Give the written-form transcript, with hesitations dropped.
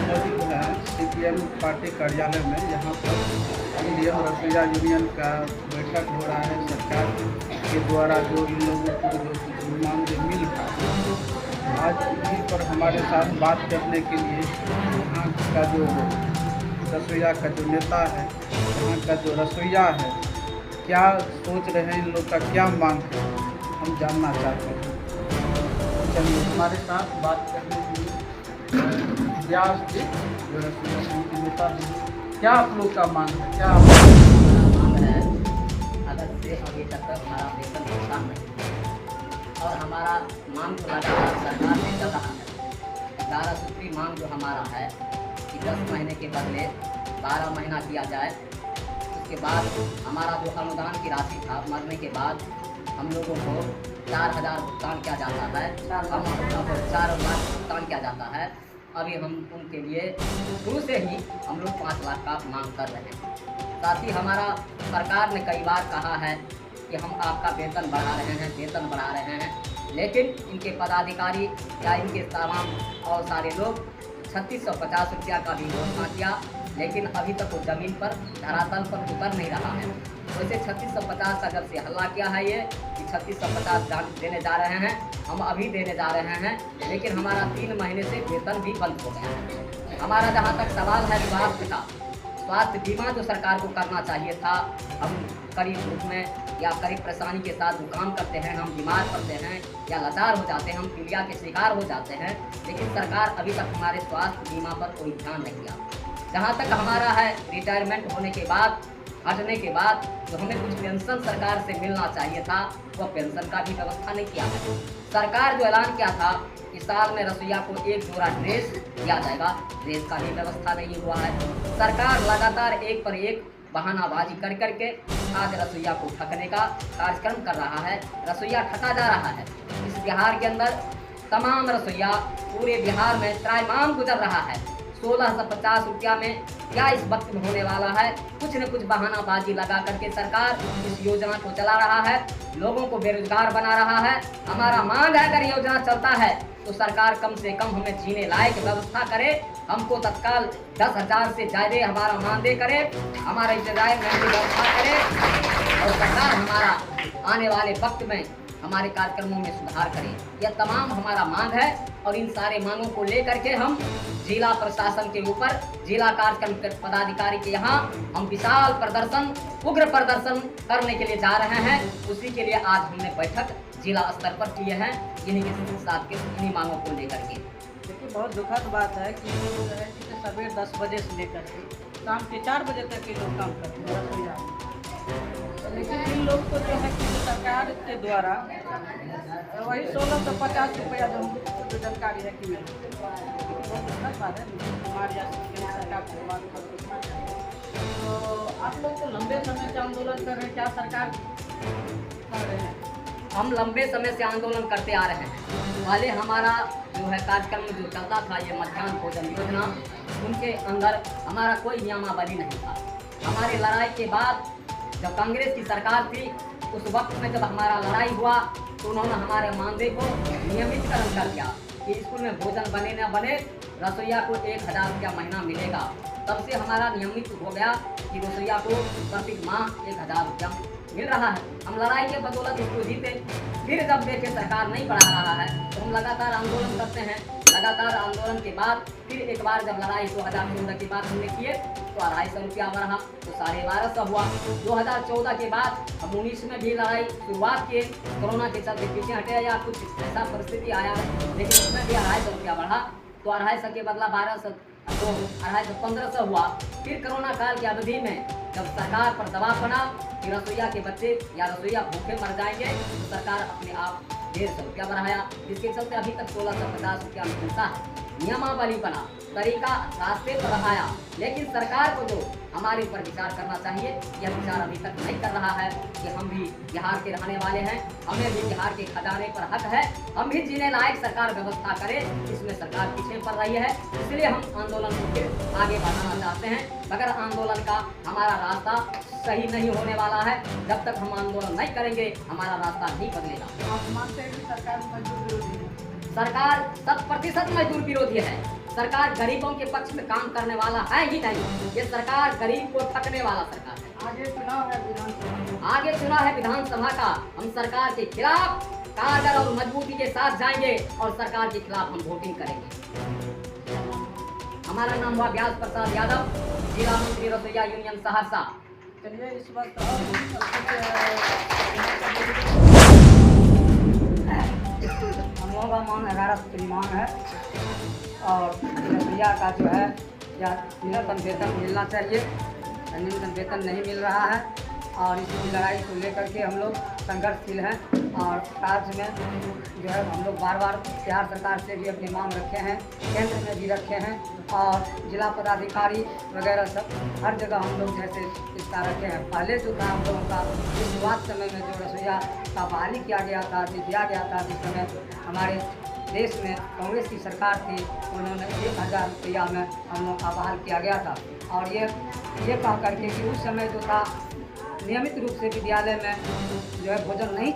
मौजूद हैं CPM party कार्यालय में। यहाँ पर इंडियन रसोइया यूनियन का बैठक हो रहा है। सरकार के द्वारा जो इन लोगों को जो मांग मिल रहा है, आज इसी पर हमारे साथ बात करने के लिए यहाँ का जो रसोइया का जो नेता है, यहाँ का जो रसोइया है, क्या सोच रहे हैं, इन लोग का क्या मांग है, हम जानना चाहते हैं। चलिए हमारे साथ बात करने के लिए व्यास जी, जो रसोइया संघ के नेता हैं, क्या आप लोग का मांग है, क्या आप मांग है? अगस्त से अभी तक हमारा वेतन भुगतान नहीं और हमारा मांग तो लगातार सरकार से चल रहा है। 11 सूत्री मांग जो हमारा है कि 10 महीने के बदले 12 महीना किया जाए। उसके बाद हमारा जो अनुदान की राशि था, मरने के बाद हम लोगों को 4,000 भुगतान किया जाता है, 4 लाख भुगतान किया जाता है। अभी हम उनके लिए शुरू से ही हम लोग 5 लाख का मांग कर रहे हैं। साथ ही हमारा सरकार ने कई बार कहा है कि हम आपका वेतन बढ़ा रहे हैं, वेतन बढ़ा रहे हैं, लेकिन इनके पदाधिकारी या इनके तमाम और सारे लोग 3650 रुपया का भी घोषणा किया, लेकिन अभी तक वो ज़मीन पर धरातल पर उतर नहीं रहा है। वैसे 3650 का जब से हल्ला किया है ये कि 3650 देने जा रहे हैं, हम अभी देने जा रहे हैं, लेकिन हमारा 3 महीने से वेतन भी बंद हो गया है। हमारा जहाँ तक सवाल है स्वास्थ्य का, स्वास्थ्य बीमा जो सरकार को करना चाहिए था। हम करीब रूप में या करीब परेशानी के साथ जो काम करते हैं, हम बीमार पड़ते हैं या लाचार हो जाते हैं, हम पीलिया के शिकार हो जाते हैं, लेकिन सरकार अभी तक हमारे स्वास्थ्य बीमा पर कोई ध्यान नहीं दिया। जहाँ तक हमारा है रिटायरमेंट होने के बाद, हटने के बाद जो हमें कुछ पेंशन सरकार से मिलना चाहिए था, वह पेंशन का भी व्यवस्था नहीं किया है। सरकार जो ऐलान किया था इस साल में रसोइया को 1 जोड़ा ड्रेस दिया जाएगा, ड्रेस का भी व्यवस्था नहीं हुआ है। सरकार लगातार एक पर एक बहानाबाजी कर करके आज रसोइया को ठगने का कार्यक्रम कर रहा है। रसोइया ठगा जा रहा है। इस बिहार के अंदर तमाम रसोइया पूरे बिहार में त्राईमाम गुजर रहा है। 1650 रुपया में क्या इस वक्त में होने वाला है? कुछ न कुछ बहानाबाजी लगा करके सरकार इस योजना को चला रहा है, लोगों को बेरोजगार बना रहा है। हमारा मांग है अगर योजना चलता है तो सरकार कम से कम हमें जीने लायक व्यवस्था करे, हमको तत्काल 10,000 से ज़्यादा हमारा मानदेय करे, हमारा इंतजार की व्यवस्था करे और सरकार हमारा आने वाले वक्त में हमारे कार्यक्रमों में सुधार करें। यह तमाम हमारा मांग है और इन सारे मांगों को लेकर के हम जिला प्रशासन के ऊपर, जिला कार्यक्रम पदाधिकारी के यहाँ हम विशाल प्रदर्शन, उग्र प्रदर्शन करने के लिए जा रहे हैं। उसी के लिए आज हमने बैठक जिला स्तर पर किए हैं, इन्हीं के साथ के इन्हीं मांगों को लेकर के। देखिए, बहुत दुखद बात है कि जो है कि सवेरे 10 बजे से लेकर के शाम के 4 बजे तक ये लोग काम करते हैं रसोइया में। लेकिन इन लोग को जो है कि सरकार के द्वारा वही 1650 रुपया जो जानकारी है कि मिल बहुत दुखद बात है। हमारे सरकार से बात कर, तो आप लोग तो लंबे समय से आंदोलन कर रहे हैं, क्या सरकार कर रहे हैं? हम लंबे समय से आंदोलन करते आ रहे हैं। पहले हमारा जो है कार्यक्रम जो चलता था ये मध्याह्न भोजन योजना, उनके अंदर हमारा कोई नियमावली नहीं था। हमारी लड़ाई के बाद जब कांग्रेस की सरकार थी, उस वक्त में जब हमारा लड़ाई हुआ तो उन्होंने हमारे मानदेय को नियमितकरण कर दिया कि स्कूल में भोजन बने न बने रसोइया को 1,000 रुपया महीना मिलेगा। तब से हमारा नियमित हो गया कि रसोइया को प्रति माह 1,000 रुपया मिल रहा है। हम लड़ाई के बदौलत इसको जीते। फिर जब देखे सरकार नहीं बढ़ा रहा है तो हम लगातार आंदोलन करते हैं। लगातार आंदोलन के बाद फिर एक बार जब लड़ाई 2014 के बाद हमने किए तो 250 रुपया बढ़ा तो 1250 हुआ। 2014 के बाद हम 19 में भी लड़ाई शुरुआत किए, कोरोना के चलते पीछे हटे या कुछ ऐसा परिस्थिति आया, लेकिन उसमें भी 250 रुपया बढ़ा तो 250 के बदला 1200 तो 250 1500 हुआ। फिर कोरोना काल की अवधि में जब सरकार पर दबाव बना कि रसोइया के बच्चे या रसोइया भूखे मर जाएंगे तो सरकार अपने आप 150 रुपया बढ़ाया, जिसके चलते अभी तक 1650 रुपया मिलता है। नियमावली बना, तरीका रास्ते पर आया, लेकिन सरकार को जो हमारे ऊपर विचार करना चाहिए यह विचार अभी तक नहीं कर रहा है कि हम भी बिहार के रहने वाले हैं, हमें भी बिहार के खजाने पर हक है, हम भी जीने लायक सरकार व्यवस्था करे। इसमें सरकार पीछे पड़ रही है, इसलिए हम आंदोलन को फिर आगे बढ़ाना चाहते हैं। मगर आंदोलन का हमारा रास्ता सही नहीं होने वाला है। जब तक हम आंदोलन नहीं करेंगे हमारा रास्ता नहीं बदलेगा। आप मानते हैं कि सरकार मजदूर विरोधी है? सरकार 100% मजदूर विरोधी है। सरकार गरीबों के पक्ष में काम करने वाला है ही नहीं। ये सरकार गरीब को ठगने वाला सरकार है। आगे चुनाव है विधानसभा, आगे चुनाव है विधानसभा का। हम सरकार के खिलाफ कारगर और मजबूती के साथ जाएंगे और सरकार के खिलाफ हम वोटिंग करेंगे। हमारा नाम हुआ व्यास प्रसाद यादव, जिला मंत्री रसोईया यूनियन सहरसा। चलिए इस वक्त हम लोगों का मांग 11 सूत्री मांग है और रसोईया का जो है या न्यूनतम वेतन मिलना चाहिए, न्यूनतम वेतन नहीं मिल रहा है और इस लड़ाई को लेकर के हम लोग संघर्षशील हैं और राज्य में जो है हम लोग बार बार बिहार सरकार से भी अपनी मांग रखे हैं, केंद्र में भी रखे हैं और जिला पदाधिकारी वगैरह सब हर जगह हम लोग जैसे इसका रखे हैं। पहले जो था हम लोगों का शुरुआत समय में जो रसोईया का बहाली किया गया था, दिया गया था, जिस समय हमारे देश में कांग्रेस की सरकार थी, उन्होंने 1000 रुपया में हम लोग का बहाल किया गया था और ये कह करके कि उस समय जो था नियमित रूप से विद्यालय में जो है भोजन नहीं